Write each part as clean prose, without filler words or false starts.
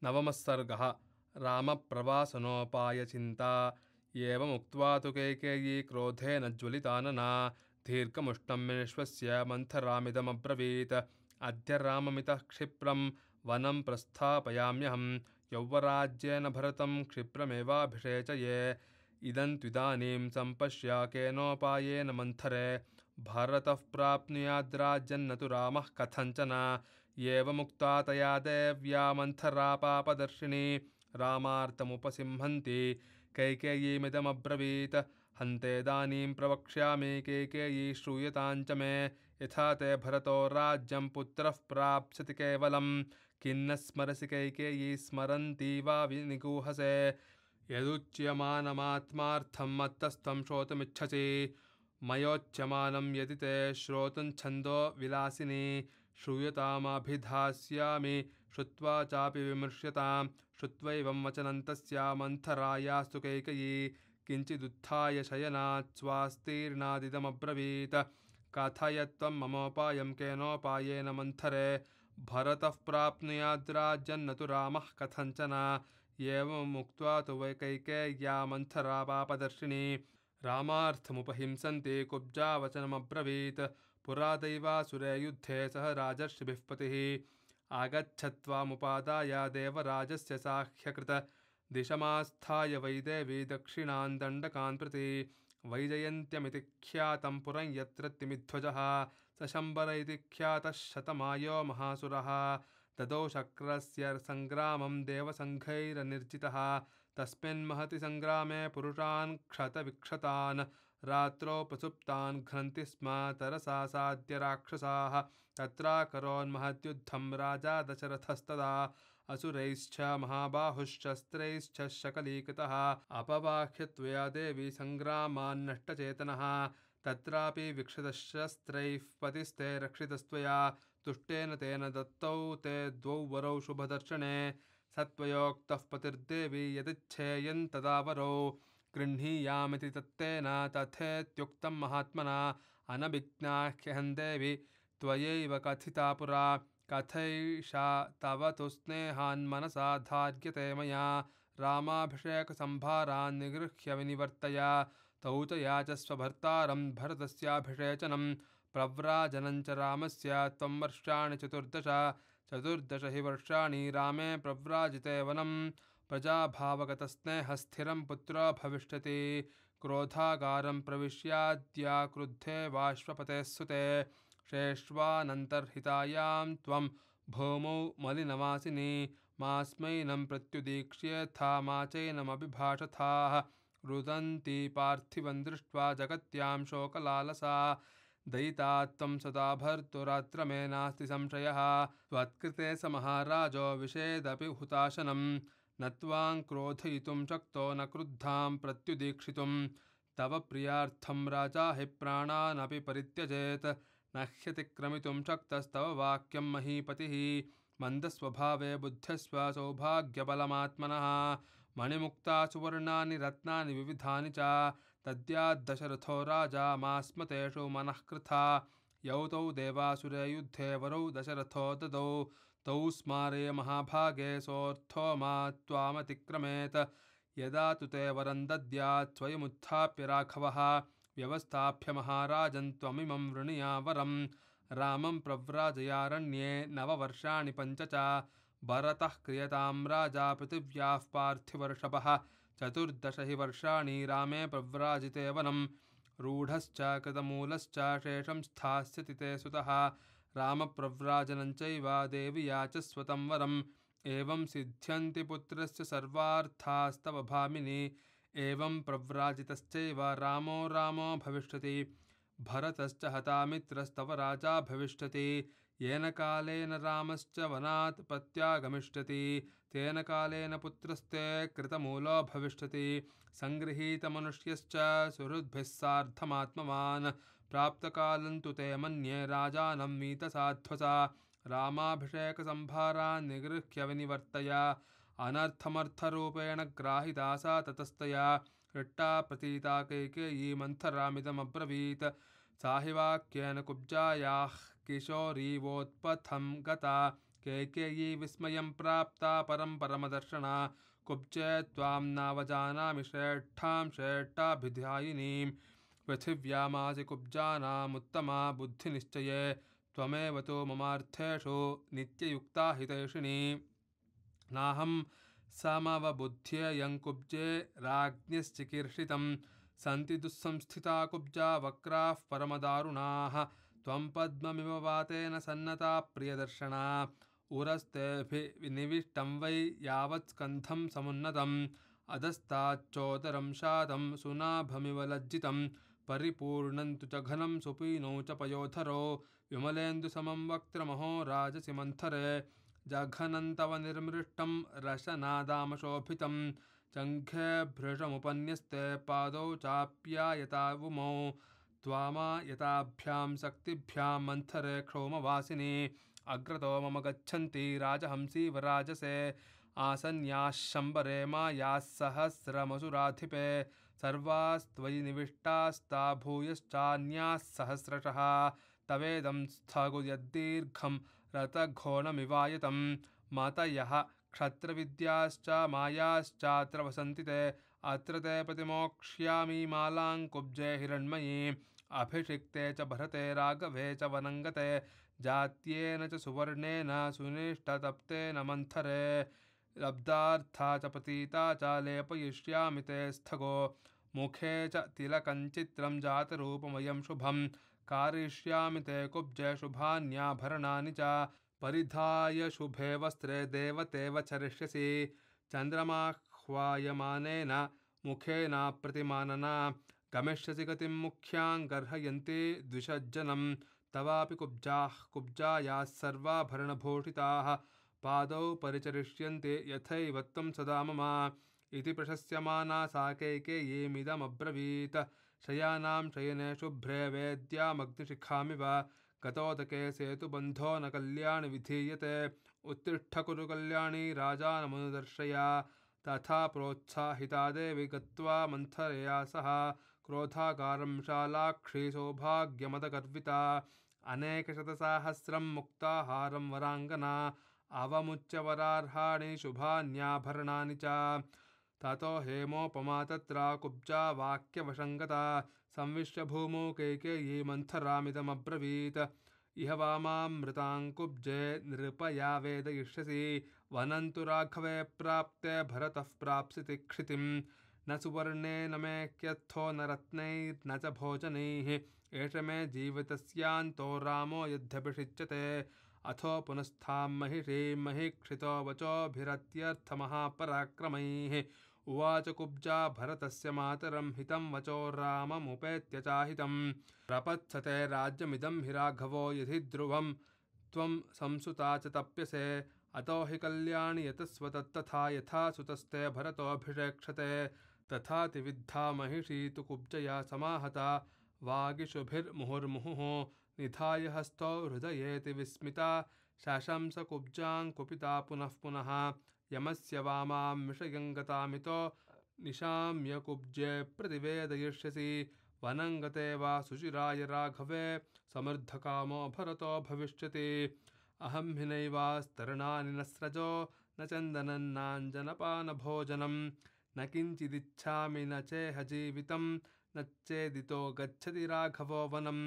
नवमः रामप्रवासनोपायचिन्ता एवमुक्त्वा तु कैकेयी क्रोधेन ज्वलितानना दीर्घमुष्टं विनिश्वस्य मन्थरामिदमब्रवीत् अद्य राममितः क्षिप्रं वनं प्रस्थापयाम्यहं यौवराज्येन भरतं क्षिप्रमेवाभिषेचये इदं त्विदानीं सम्पश्य केनोपायेन मन्थरे भरतः प्राप्नुयाद्राज्यं न तु रामः कथञ्चन एवमुक्ता तया देव्या मन्थरा पापदर्शिनी रामार्तमुपसिंहन्ति कैकेयीमिदमब्रवीत् हन्तेदानीं प्रवक्ष्यामि कैकेयी श्रूयताञ्च मे यथा ते भरतो राज्यं पुत्रः प्राप्स्यति केवलं किन्न स्मरसि कैकेयी स्मरन्ती वा विनिगूहसे यदुच्यमानमात्मार्थं मत्तस्त्वं श्रोतुमिच्छसि मयोच्यमानं यदि ते श्रोतुं छन्दो विलासिनी श्रूयतामभिधास्यामि श्रुत्वा चापि विमृश्यतां श्रुत्वैवं वचनं तस्या मन्थरायास्तु कैकेयी किञ्चिदुत्थाय शयनात् स्वास्तीर्णादिदमब्रवीत् कथय त्वं ममोपायं केनोपायेन मन्थरे भरतः प्राप्नुयाद्राज्यं न तु रामः कथञ्चन एवमुक्त्वा तु वै कैकेय्या मन्थरा पापदर्शिनी रामार्थमुपहिंसन्ति कुब्जावचनमब्रवीत् पुरा दैवासुरे युद्धे सह राजर्षिभिः पतिः आगच्छत्वामुपादाय देवराजस्य साह्यकृत दिशमास्थाय वैदेवी दक्षिणान् दण्डकान् प्रति वैजयन्त्यमिति ख्यातं पुरं यत्र तिमिध्वजः सशम्बर इति ख्यातः शतमायो महासुरः ददौ शक्रस्य सङ्ग्रामं देवसङ्घैरनिर्जितः तस्मिन् महति सङ्ग्रामे पुरुषान् क्षतविक्षतान् रात्रौ प्रसुप्तान् घ्नन्ति स्म तरसा साद्य राक्षसाः तत्राकरोन्महद्युद्धं राजा दशरथस्तदा असुरैश्च महाबाहुश्शस्त्रैश्च शकलीकृतः अपवाह्य त्वया देवी सङ्ग्रामान्नष्टचेतनः तत्रापि विक्षतशस्त्रैः पतिस्ते रक्षितस्त्वया तुष्टेन तेन दत्तौ ते द्वौ वरौ शुभदर्शने सत्त्वयोक्तः पतिर्देवी यदिच्छेयं तदा वरौ गृह्णीयामिति तत्तेन तथेत्युक्तं महात्मना अनभिज्ञाह्यहं देवि त्वयैव कथिता पुरा कथैषा तव तु स्नेहान्मनसा धार्यते मया रामाभिषेकसम्भारान् निगृह्य विनिवर्तय तौ च याचस्व भर्तारं भरतस्याभिषेचनं प्रव्राजनं च रामस्य त्वं वर्षाणि चतुर्दश हि वर्षाणि रामे प्रव्राजिते वनं प्रजाभावगतस्नेहस्थिरं पुत्रो भविष्यति क्रोधागारं प्रविश्याद्या क्रुद्धे वाश्वपतेः सुते शेष्वानन्तर्हितायां त्वं भूमौ मलिनवासिनी मास्मैनं प्रत्युदीक्ष्येथा मा चैनमभिभाषथाः रुदन्ती पार्थिवं दृष्ट्वा जगत्यां शोकलालसा दयिता त्वं सदा भर्तुरात्र मे नास्ति संशयः त्वत्कृते स महाराजो विषेदपि हुताशनं न त्वां क्रोधयितुं शक्तो न क्रुद्धां प्रत्युदीक्षितुं तव प्रियार्थं राजा हि प्राणानपि परित्यजेत् न ह्यतिक्रमितुं शक्तस्तव वाक्यं महीपतिः मन्दस्वभावे बुद्ध्यस्व सौभाग्यबलमात्मनः मणिमुक्ता सुवर्णानि रत्नानि विविधानि च तद्याद्दशरथो राजा मास्मतेषु मनःकृथा यौ तौ देवासुरे युद्धे वरौ दशरथो ददौ तौ स्मारे महाभागे सोऽर्थो मा त्वामतिक्रमेत् यदा तु ते वरं दद्यात् स्वयमुत्थाप्य राघवः व्यवस्थाप्य महाराजन् त्वमिमं वृणीया वरं रामं प्रव्राजयारण्ये 9 वर्षाणि 5 च भरतः क्रियतां राजा पृथिव्याः पार्थिवर्षभः 14 हि वर्षाणि रामे प्रव्राजिते वनं रूढश्च कृतमूलश्च शेषं स्थास्यति ते सुतः रामप्रव्राजनं चैव देवि याचस्व तं वरम् एवं सिद्ध्यन्ति पुत्रस्य सर्वार्थास्तव भामिनि एवं प्रव्राजितश्चैव रामो भविष्यति भरतश्च हतामित्रस्तव राजा भविष्यति येन कालेन रामश्च वनात् प्रत्यागमिष्यति तेन कालेन पुत्रस्ते कृतमूलो भविष्यति सङ्गृहीतमनुष्यश्च सुहृद्भिः सार्धमात्मवान् प्राप्तकालं तु ते मन्ये राजानं मीतसाध्वसा रामाभिषेकसम्भारान् निगृह्य विनिवर्तय अनर्थमर्थरूपेण ग्राहिता सा ततस्तया हृष्टा प्रतीता कैकेयी मन्थरामिदमब्रवीत् सा हि वाक्येन कुब्जायाः किशोरीवोत्पथं गता कैकेयी विस्मयं प्राप्ता परं परमदर्शना कुब्जे त्वां नावजानामि श्रेष्ठां श्रेष्ठाभिधायिनीं पृथिव्यामासि कुब्जानामुत्तमा बुद्धिनिश्चये त्वमेव तु ममार्थेषु नित्ययुक्ता हितैषिणी नाहं समवबुद्ध्ययं कुब्जे राज्ञश्चिकीर्षितं सन्ति दुःसंस्थिता कुब्जा वक्राः परमदारुणाः त्वं पद्ममिव वातेन सन्नता प्रियदर्शना उरस्तेभिनिविष्टं वै यावत् स्कन्धं समुन्नतम् अधस्ताच्चोदरं शातं सुनाभमिव लज्जितं परिपूर्णं तु च घनं सुपीनौ च पयोधरो विमलेन्दुसमं वक्त्रमहो राजसि मन्थरे जघनं तव निर्मृष्टं रशनादामशोभितं जङ्घे भृशमुपन्यस्ते पादौ चाप्यायतावुमौ त्वामायताभ्यां शक्तिभ्यां मन्थरे क्षोमवासिनी अग्रतो मम गच्छन्ति राजहंसीव राजसे आसन्याः शम्बरे मायाः सहस्रमसुराधिपे सर्वास्त्वयि निविष्टास्ता भूयश्चान्याः सहस्रशः तवेदं स्थगुयद्दीर्घं रथघोणमिवायतं मतयः क्षत्रविद्याश्च मायाश्चात्र वसन्ति ते अत्र ते प्रतिमोक्ष्यामि मालां कुब्जे हिरण्मयी अभिषिक्ते च भरते राघवे च वनङ्गते जात्येन च सुवर्णेन सुनिष्टतप्तेन मन्थरे लब्धार्था च पतिता च लेपयिष्यामि ते स्थगो मुखे च तिलकञ्चित्रं जातरूपमयं शुभं कारयिष्यामि ते कुब्जे शुभान्याभरणानि च परिधाय शुभे वस्त्रे देवतेव चरिष्यसि चन्द्रमाह्वायमानेन मुखेनाप्रतिमानना गमिष्यसि गतिं मुख्यां गर्हयन्ति द्विषज्जनं तवापि कुब्जायाः सर्वाभरणभूषिताः पादौ परिचरिष्यन्ति यथैव त्वं सदा मम इति प्रशस्यमाना सा कैकेयीमिदमब्रवीत् शयानां शयने शुभ्रे वेद्यामग्निशिखामिव गतोदके सेतुबन्धो न कल्याणि विधीयते उत्तिष्ठ कुरु कल्याणी राजानमनुदर्शय तथा प्रोत्साहिता देवी गत्वा मन्थरया सह क्रोधाकारं शालाक्षी सौभाग्यमदगर्विता अनेकशतसाहस्रं मुक्ताहारं वराङ्गना अवमुच्य वरार्हाणि शुभान्याभरणानि च ततो हेमोपमा तत्र कुब्जा वाक्यवशङ्गता संविश्य भूमौ कैकेयी मन्थरामिदमब्रवीत् इह वामामृतां कुब्जे नृपया वेदयिष्यसि वनं तु राघवे प्राप्ते भरतः प्राप्स्यति क्षितिं न सुवर्णेन मे क्यर्थो न रत्नैर्न च भोजनैः एष मे जीवितस्यान्तो रामो यद्यभिषिच्यते अथो पुनस्तां महिषीं महिक्षितो वचोभिरत्यर्थमहापराक्रमैः उवाच कुब्जा भरतस्य मातरं हितं वचो राममुपेत्य चाहितं प्रपत्सते राज्यमिदं हि राघवो यदि ध्रुवं त्वं संसुता च तप्यसे अतो हि कल्याणि यतस्व तत्तथा यथा सुतस्ते भरतोऽभिषेक्षते तथा तिविद्धा महिषी तु कुब्जया समाहता वागिषुभिर्मुहुर्मुहुः निधाय हस्तौ हृदयेति विस्मिता शशंस कुब्जां कुपिता पुनः पुनः यमस्य वामां विषयं गतामितो निशाम्य कुब्जे प्रतिवेदयिष्यसि वनं गते वा सुचिराय राघवे समृद्धकामो भरतो भविष्यति अहं हि नैवास्तरणानि न स्रजो न चन्दनन्नाञ्जनपानभोजनं न किञ्चिदिच्छामि न चेह जीवितं न चेदितो गच्छति राघवो वनम्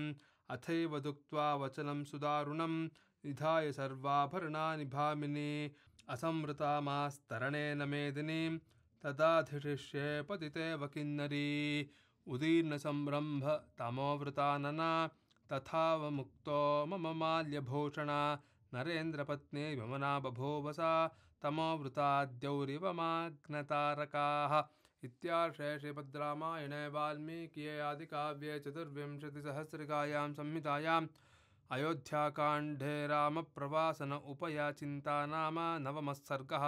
अथैव दुक्त्वा वचनं सुदारुणं निधाय सर्वाभरणानि भामिनी असंवृतामास्तरणेन मेदिनीं तदाधिशिष्ये पतितेव किन्नरी उदीर्णसंरम्भ तमोवृतानना तथावमुक्तो मम माल्यभूषणा नरेन्द्रपत्नी विमना बभूव सा तमोवृताद्यौरिवमाग्नतारकाः इत्यार्षे श्रीमद्रामायणे वाल्मीकिये आदिकाव्ये चतुर्विंशतिसहस्रिकायां संहितायाम् अयोध्याकाण्डे रामप्रवासन उपयाचिन्ता नाम नवमः सर्गः।